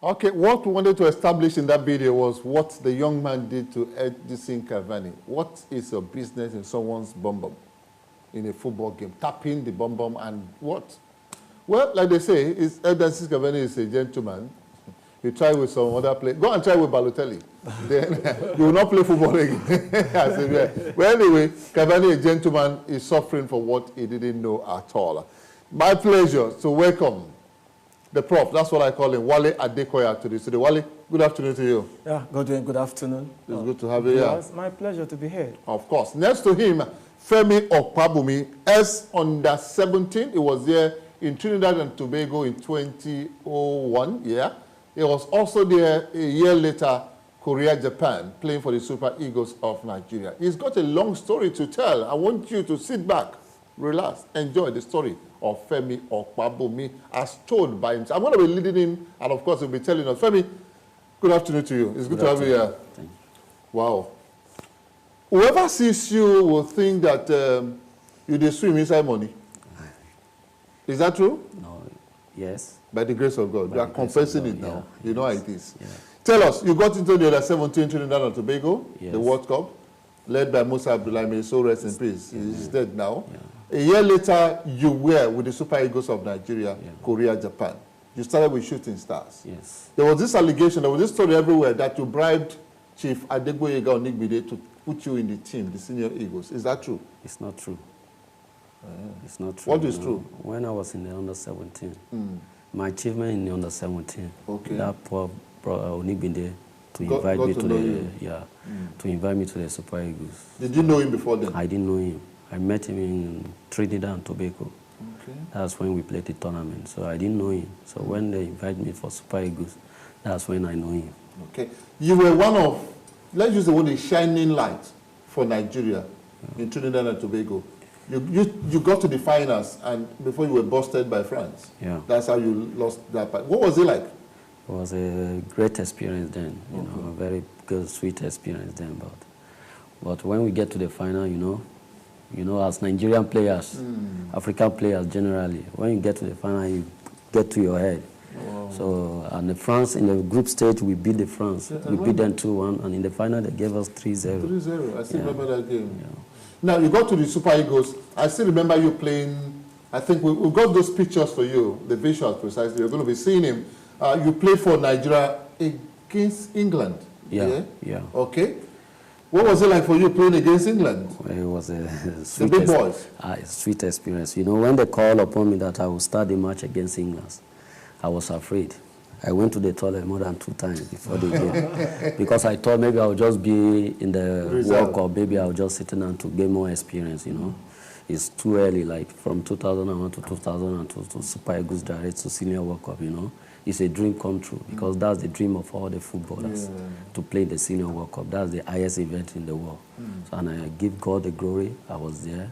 Okay, what we wanted to establish in that video was what the young man did to Edison Cavani. What is your business in someone's bum in a football game? Tapping the bum and what? Well, like they say, Edison Cavani is a gentleman. You try with some other player. Go and try with Balotelli. Then you will not play football again. Well, anyway, Cavani, a gentleman, is suffering for what he didn't know at all. My pleasure to welcome the prof, that's what I call him, Wale Adekoya, to the studio. Wale, good afternoon to you. Yeah, good afternoon. It's good to have you here. It's my pleasure to be here. Of course. Next to him, Femi Opabunmi, under-17. He was there in Trinidad and Tobago in 2001, yeah. He was also there a year later, Korea, Japan, playing for the Super Eagles of Nigeria. He's got a long story to tell. I want you to sit back, relax, enjoy the story of Femi Opabunmi as told by himself. I'm going to be leading him, and of course, he'll be telling us. Femi, good afternoon to you. It's good to have you here. Thank you. Wow. Whoever sees you will think that you did swim inside money. Is that true? No, yes. By the grace of God. You are confessing it now. Yeah, you know how it is. Yeah. Tell us, you got into the under-17 Trinidad and Tobago, yes. the World Cup, led by Musa Abdullahi. May so rest in peace. He's dead now. Yeah. A year later, you were with the Super Eagles of Nigeria, Korea, Japan. You started with Shooting Stars. Yes. There was this allegation, there was this story everywhere that you bribed Chief Adegboyega Onigbide to put you in the team, the senior Eagles. Is that true? It's not true. It's not true. What is true? When I was in the under-17, my achievement in the under-17, that poor Onigbide to invite me to the to invite me to the Super Eagles. Did you know him before then? I didn't know him. I met him in Trinidad and Tobago. Okay. That's when we played the tournament. So I didn't know him. So when they invited me for Super Eagles, that's when I know him. Okay. You were one of, let's use the word, a shining light for Nigeria in Trinidad and Tobago. You got to the finals and before you were busted by France. Yeah. That's how you lost that part. What was it like? It was a great experience then, you know, a very good, sweet experience then. But when we get to the final, you know, as Nigerian players, African players generally, when you get to the final, you get to your head. Wow. So, and the France, in the group stage, we beat the France. We beat them 2-1, and in the final, they gave us 3-0. 3-0, I still remember that game. Yeah. Now, you got to the Super Eagles. I still remember you playing, I think we got those pictures for you, the visuals precisely. You're going to be seeing him. You played for Nigeria against England. Yeah. Okay. What was it like for you playing against England? It was a sweet, the big boys. Sweet experience. You know, when they called upon me that I would start the match against England, I was afraid. I went to the toilet more than 2 times before the game because I thought maybe I would just be in the World Cup, maybe I would just sit down to get more experience, you know. It's too early, like from 2001 to 2002 to Super Eagles direct to Senior World Cup, you know. It's a dream come true because that's the dream of all the footballers to play the Senior World Cup. That's the highest event in the world. So, and I give God the glory. I was there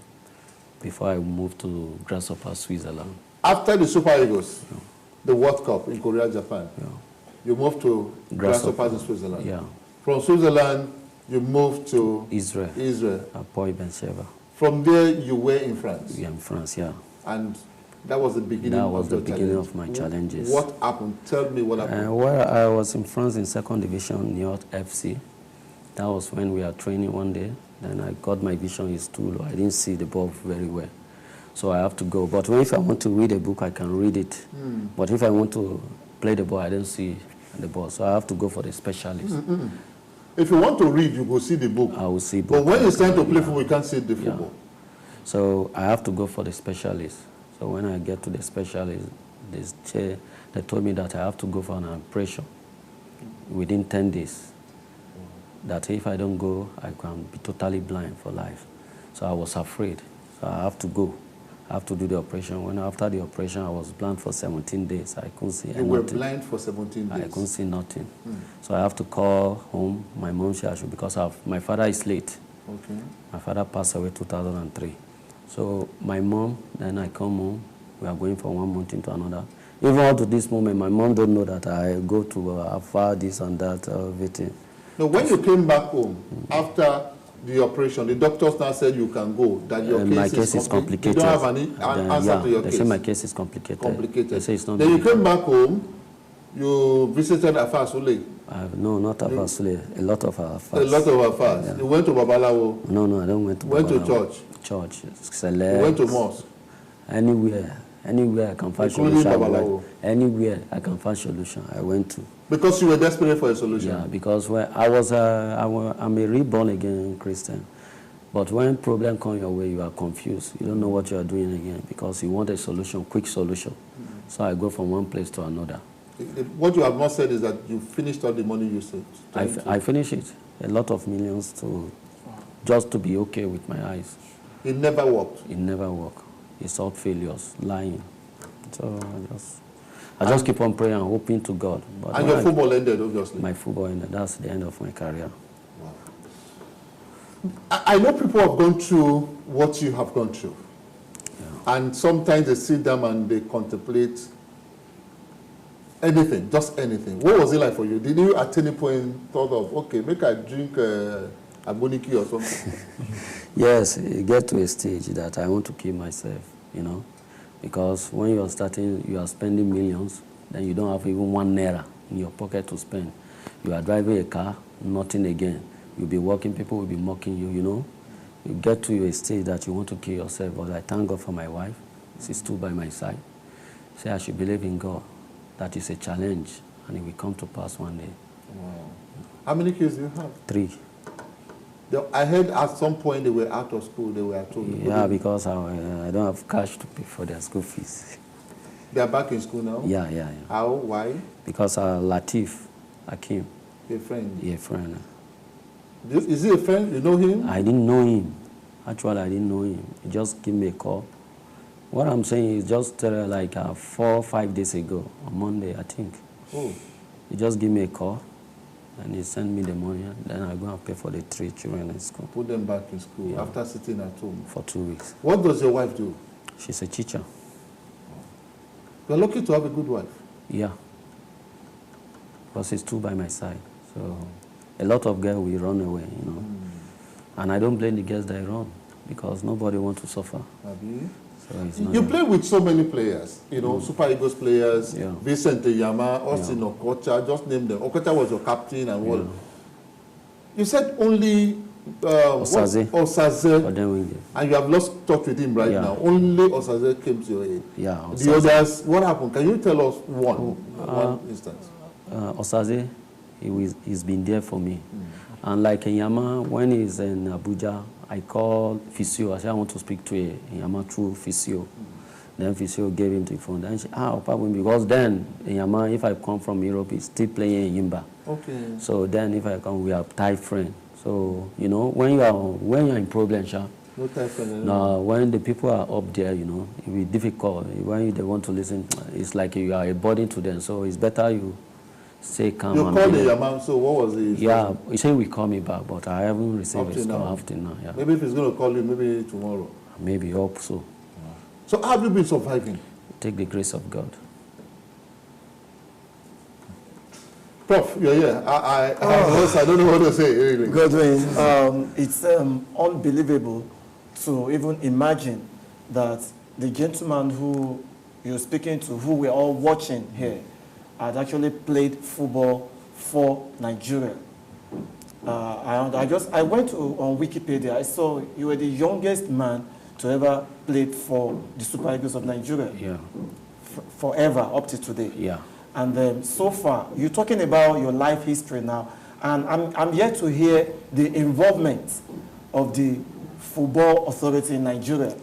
before I moved to Grasshopper, Switzerland. After the Super Eagles, the World Cup in Korea, Japan, you moved to Grasshopper in Switzerland. Yeah. From Switzerland, you moved to Israel. Apoy Ben-Sheva. From there, you were in France. Yeah, in France, yeah. And that was the beginning. That was the beginning of my challenges. What happened? Tell me what happened. Well, I was in France in 2nd division, Niort FC. That was when we were training one day. Then I got my vision is too low. I didn't see the ball very well. So I have to go. But if I want to read a book, I can read it. But if I want to play the ball, I don't see the ball. So I have to go for the specialist. If you want to read, you go see the book. I will see book. But when it's time to play football, you can't see the football. So I have to go for the specialist. So when I get to the specialist, they told me that I have to go for an operation within 10 days. That if I don't go, I can be totally blind for life. So I was afraid. So I have to go. I have to do the operation. When after the operation, I was blind for 17 days. I couldn't see anything. You were blind for 17 days? I couldn't see nothing. So I have to call home. My mom said, because my father is late. Okay. My father passed away in 2003. So my mom, then I come home. We are going from one mountain to another. Even up to this moment, my mom don't know that I go to Afar, this and that, everything. Now, when you came back home, after the operation, the doctors now said you can go, that your case is complicated. You don't have any answer to your case? They say my case is complicated. They say it's not then you came back home, You visited Afar Sule? No, not Afar Sule. A lot of Afar. A lot of Afar. Yeah. You went to Babalawo? No, I don't went to Babalawo. Went to church? Church. Select. You went to mosque? Anywhere I can find solution. Anywhere I can find solution, I went to. Because you were desperate for a solution? Yeah, because when I'm a reborn again Christian. But when problem come your way, you are confused. You don't know what you are doing again because you want a solution, quick solution. So I go from one place to another. What you have not said is that you finished all the money you saved. I finished it. A lot of millions just to be okay with my eyes. It never worked? It never worked. It's all failures, lying. So I just keep on praying and hoping to God. But and your football ended, obviously? My football ended. That's the end of my career. Wow. I know people have gone through what you have gone through. Yeah. And sometimes they sit down and they contemplate anything, just anything. What was it like for you? Did you at any point thought of, okay, make I drink Aboniki or something? Yes, you get to a stage that I want to kill myself, you know, because when you are starting, you are spending millions, then you don't have even 1 naira in your pocket to spend. You are driving a car, nothing again. You'll be working, people will be mocking you, you know. You get to a stage that you want to kill yourself, but I thank God for my wife. She stood by my side. Say I should believe in God. That is a challenge, and it will come to pass one day. Wow. How many kids do you have? 3. I heard at some point they were out of school, they were at home. Yeah, because I don't have cash to pay for their school fees. They are back in school now? Yeah. How? Why? Because Latif, Akim. A friend? Yeah, a friend. Is he a friend? You know him? I didn't know him. Actually, I didn't know him. He just gave me a call. What I'm saying is just like 4 or 5 days ago, on Monday, I think. Oh. He just gave me a call, and he sent me the money, and then I go and pay for the 3 children in school. Put them back in school after sitting at home? For 2 weeks. What does your wife do? She's a teacher. You're lucky to have a good wife. Yeah. Because she's too by my side. So a lot of girls will run away, you know. And I don't blame the girls that run, because nobody wants to suffer. Have you? So you play with so many players, you know, Super Eagles players, Vincent Yama, Austin Okocha, just name them. Okocha was your captain and what? You said only Osaze, and you have lost touch with him right now. Only Osaze came to your aid. Yeah. Osaze. The others, what happened? Can you tell us one instance? Osaze, he's been there for me. And like Yama, when he's in Abuja, I called Fisio. I said, I want to speak to Yama through Fisio. Then Fisio gave him the phone. Then she Opabunmi, because then Yama, if I come from Europe, he's still playing in Yimba. Okay. So then if I come, we are tight friends. So, you know, when you're in problem, no tight friend. No, when the people are up there, you know, it will be difficult. When they want to listen, it's like you are a burden to them. So it's better you stay calm. You called the Yama, so what was it? Yeah, he said he will call me back, but I haven't received his call after now. Yeah. Maybe if he's going to call you, maybe tomorrow. Maybe, hope so. So how have you been surviving? Take the grace of God. Prof, you're here. I don't know what to say, really. Godwin, it's unbelievable to even imagine that the gentleman who you're speaking to, who we're all watching here, had actually played football for Nigeria. I went on Wikipedia. I saw you were the youngest man to ever play for the Super Eagles of Nigeria. Yeah. Forever, up to today. Yeah. And so far, you're talking about your life history now, and I'm yet to hear the involvement of the Football Authority in Nigeria.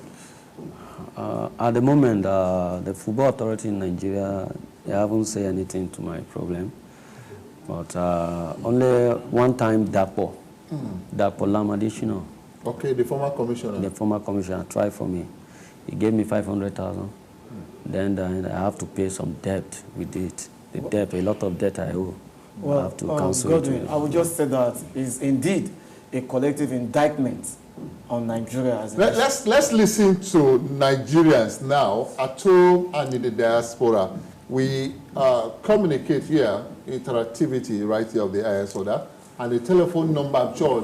At the moment, the Football Authority in Nigeria, they haven't said anything to my problem. But only one time, Dapo Lamadishino. Okay, the former commissioner. The former commissioner tried for me. He gave me 500,000. Then I have to pay some debt with it. The debt, a lot of debt I owe. Well, I have to cancel Godwin, I would just say that is indeed a collective indictment on Nigeria. As let's listen to Nigerians now at home and in the diaspora. We communicate here, interactivity right here of the ISODA, and the telephone number, I'm sure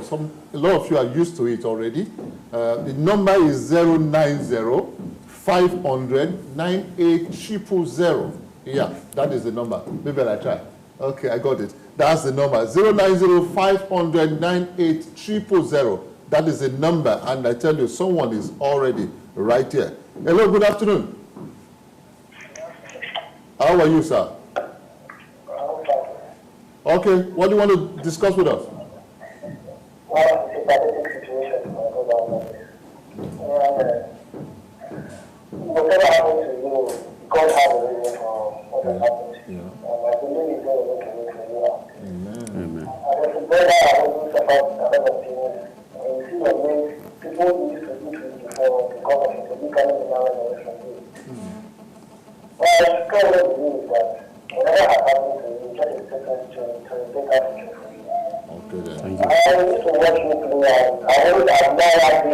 a lot of you are used to it already. The number is 090-500-98000 Yeah, that is the number. Maybe I try. Okay, I got it. That's the number. 090-500-9800. That is the number. And I tell you, someone is already right here. Hello, good afternoon. How are you, sir? Okay, what do you want to discuss with us? Well, it's a pathetic situation. Whatever happened to you, God has a reason for what has happened. I believe it's going to make a way for you. Amen. As a brother, I wasn't suffered a lot of things. And you see the way people used to do things before because of it, we can't now away from you. What I strongly believe is that whatever has happened to you, just expect to take out future for you. Okay, then. Thank you. I used to watch you play, and I always have never been a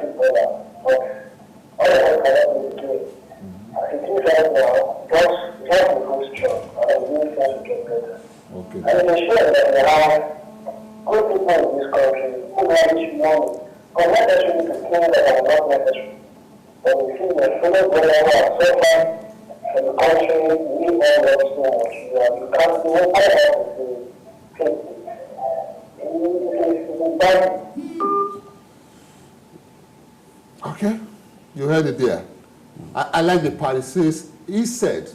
footballer, but all of us cannot be the game. As it is right now, just become strong, and I really try to get better. Okay. And it is sure that we have good people in this country who manage money, but not necessarily to things that are not necessary. But we see the fellow brother who are suffering from the country, we all love so much. You can't do what I have to say. Okay, you heard it there. I like the part. It says, he said,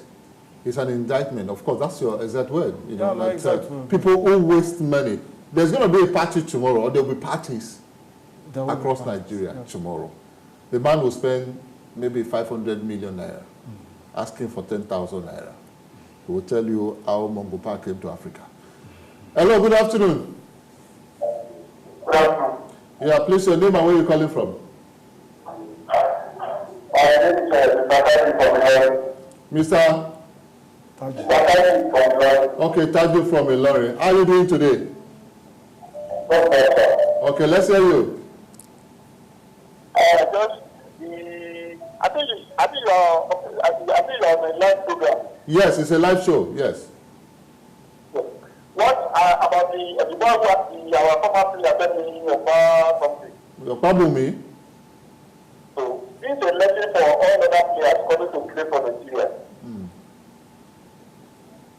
it's an indictment. Of course, that's your exact word. You know, Yeah, exact word. People who waste money. There's going to be a party tomorrow, or there will be parties across Nigeria tomorrow. The man will spend maybe 500 million naira, asking for 10,000 naira. He will tell you how Mongopa came to Africa. Hello, good afternoon. Yeah, please, your name and where you're calling from. Mr. Okay, Taju from Ilorin. How are you doing today? Okay, let's hear you. I think you're on a live program. Yes, it's a live show, yes. What about the one who our former player, Femi Opabunmi? Opabunmi? So, this is a lesson for all other players coming to play for Nigeria.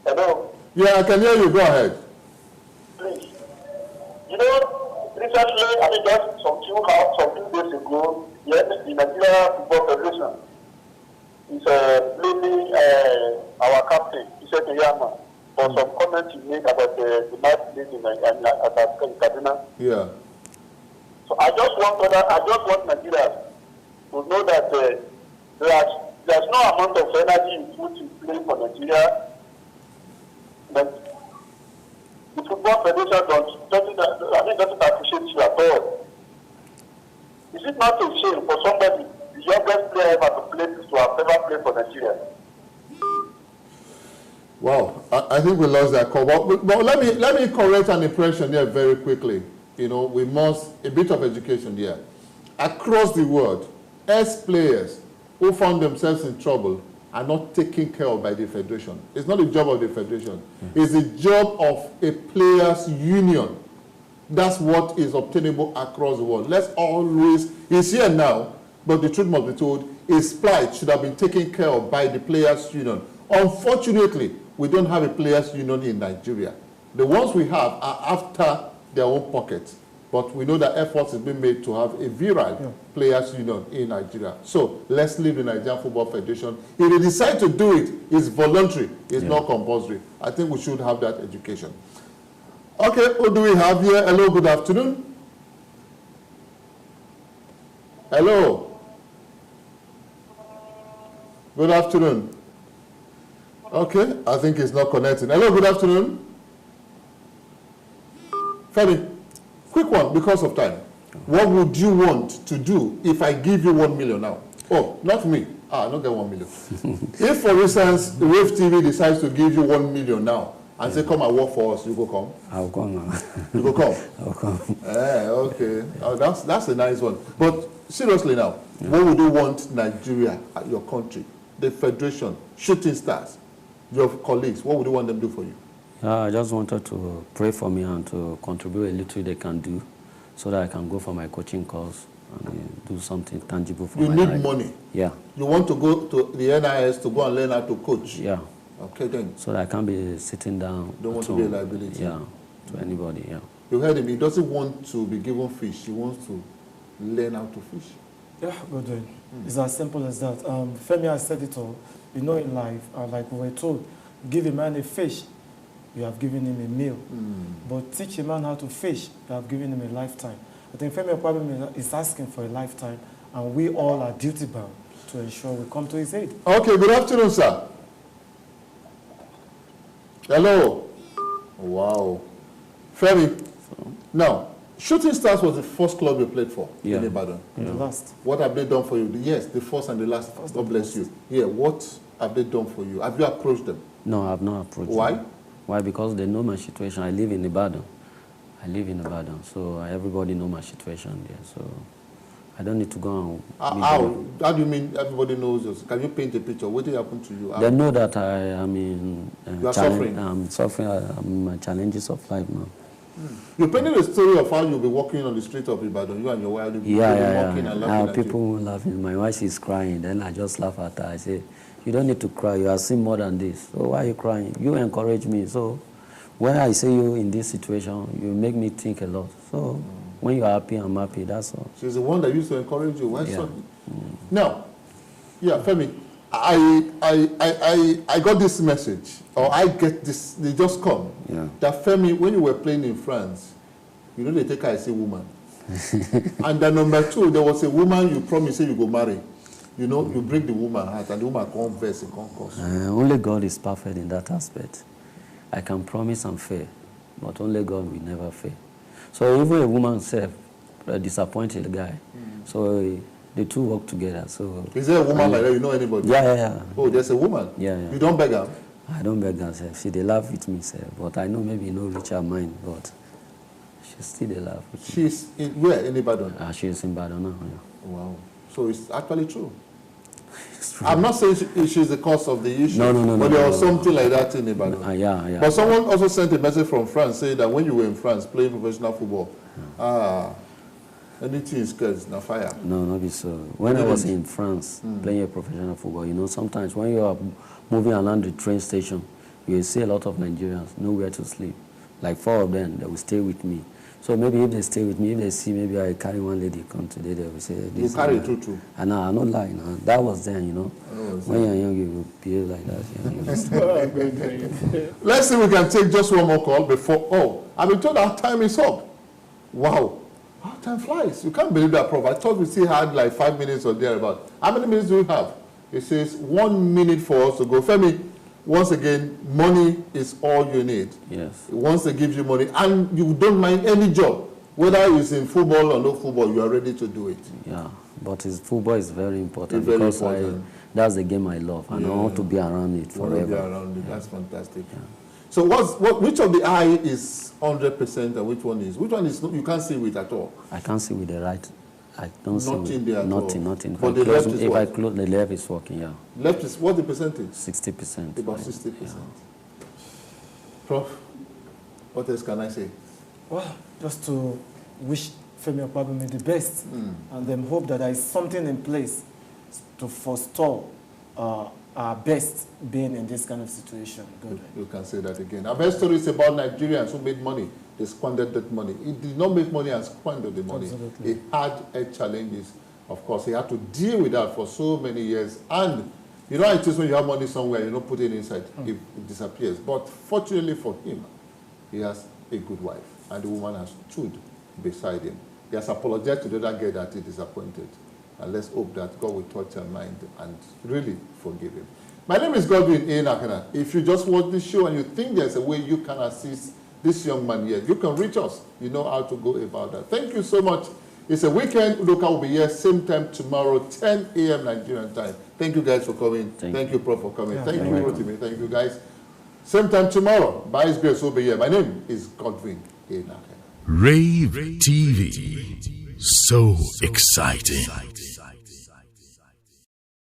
Hello? Yeah, I can hear you. Go ahead. Please. You know, recently, I mean, just some few days ago, the Nigeria Football Federation is blaming our captain, Iseke Yama, for some comments he made about the match played in Kaduna. Yeah. So I just want Nigeria to know that there's no amount of energy you put in playing for Nigeria. But the Football Federation doesn't appreciate you at all. Is it not a shame for somebody, the youngest player ever to have ever played for Nigeria? Wow, I think we lost that call. But let me correct an impression here very quickly. You know, we must, a bit of education here. Across the world, ex-players who found themselves in trouble are not taken care of by the federation. It's not the job of the federation. It's the job of a players' union. That's what is obtainable across the world. Let's always, it's here now, but the truth must be told, his plight should have been taken care of by the players' union. Unfortunately, we don't have a players' union in Nigeria. The ones we have are after their own pockets. But we know that efforts have been made to have a virile players' union in Nigeria. So let's leave the Nigerian Football Federation. If they decide to do it, it's voluntary. It's not compulsory. I think we should have that education. Okay, who do we have here? Hello, good afternoon. Hello. Good afternoon. Okay, I think it's not connecting. Hello, good afternoon. Femi, quick one because of time. What would you want to do if I give you 1 million now? Oh, not me. I don't get 1 million. If, for instance, Rave TV decides to give you 1 million now and say, come and work for us, you go come? I'll come now. You go come? I'll come. Okay. Oh, that's a nice one. But seriously now, what would you want Nigeria, your country, the federation, shooting stars, your colleagues, what would you want them to do for you? I just wanted to pray for me and to contribute a little they can do so that I can go for my coaching course and do something tangible for my life. You need money. Yeah. You want to go to the NIS to go and learn how to coach. Yeah. Okay, then. So that I can't be sitting down. Don't want to be a liability. Yeah, to anybody, yeah. You heard him. He doesn't want to be given fish. He wants to learn how to fish. Yeah, Godwin. It's as simple as that. Femi has said it all. You know, in life, like we were told, give a man a fish, you have given him a meal. But teach a man how to fish, you have given him a lifetime. I think Femi Opabunmi is asking for a lifetime, and we all are duty-bound to ensure we come to his aid. Okay, good afternoon, sir. Hello. Wow. Femi, now, Shooting Stars was the first club you played for in Ibadan. And the last. What have they done for you? Yes, the first and the last. God bless you. Yeah, what have they done for you? Have you approached them? No, I have not approached them. Why? Why? Because they know my situation. I live in Ibadan. So everybody know my situation there. So I don't need to go and... How do you mean everybody knows us? Can you paint a picture? What did happen to you? They know that I am in... you are suffering? I'm suffering. I'm in my challenges of life now. You painted a story of how you'll be walking on the street of Ibadan, you and your wife, walking and laughing at people laughing. My wife is crying. Then I just laugh at her. I say, you don't need to cry. You have seen more than this. So why are you crying? You encourage me. So when I see you in this situation, you make me think a lot. So when you're happy, I'm happy. That's all. She's the one that used to encourage you. Why Now, Femi, I got this message, or I get this, they just come, that Femi, when you were playing in France, you know they take her as a woman. And then number two, there was a woman you promised you go marry. You know, you break the woman's heart, and the woman can't verse and can't cause. Only God is perfect in that aspect. I can promise and fail, but only God will never fail. So even a woman self, a disappointed guy, so the two work together. So is there a woman like that? You know anybody? Yeah. Oh, there's a woman? Yeah. You don't beg her? I don't beg her, sir. She they laugh with me, sir. But I know maybe no reach her mind, but she still they laugh with me. She's where in Ibadan? She's in Ibadan now, yeah. Wow. So it's actually true. It's true. I'm not saying she's the cause of the issue. No. But there was something like that in Ibadan. Yeah. But someone also sent a message from France saying that when you were in France playing professional football, anything is scared, na fire. No, not be so. When I was in France playing a professional football, you know, sometimes when you are moving around the train station, you will see a lot of Nigerians nowhere to sleep. Like 4 of them, they will stay with me. So maybe if they stay with me, if they see maybe I carry one lady come today, they will say this. You carry true. And I'm not lying. That was then, you know. When you're young, you behave like that. Let's see if we can take just one more call before. I've been told our time is up. Wow. How time flies. You can't believe that, Prof. I thought we still had like 5 minutes or thereabout. How many minutes do we have? It says 1 minute for us to go. Femi, once again, money is all you need. Yes. Once they give you money, and you don't mind any job, whether it's in football or no football, you are ready to do it. Yeah, but football is very important It's because very important. that's the game I love, and I want to be around it forever. Be around it. That's fantastic. Yeah. So which of the eye is 100% and which one is? Which one is you can't see with at all? I can't see with the right. I don't see nothing there at nothing, all. Nothing. But the left is if I close, the left is working. Yeah. Left is what the percentage? 60%. About 60%. Yeah. Prof, what else can I say? Well, just to wish Femi Opabunmi the best, and then hope that there is something in place to forestall our best being in this kind of situation. You can say that again. Our best story is about Nigerians who made money. They squandered that money. He did not make money and squander the money. Absolutely. He had challenges. Of course, he had to deal with that for so many years. And you know, it is when you have money somewhere, you don't put it inside, it disappears. But fortunately for him, he has a good wife. And the woman has stood beside him. He has apologized to the other girl that he disappointed. And let's hope that God will touch her mind and really forgive him. My name is Godwin A. If you just watch this show and you think there's a way you can assist this young man here, you can reach us. You know how to go about that. Thank you so much. It's a weekend. Udoka will be here same time tomorrow, 10 a.m. Nigerian time. Thank you guys for coming. Thank you, Prof, for coming. Thank you, Rotimi. Thank you, guys. Same time tomorrow. By His grace, will be here. My name is Godwin A. Rave TV. So exciting.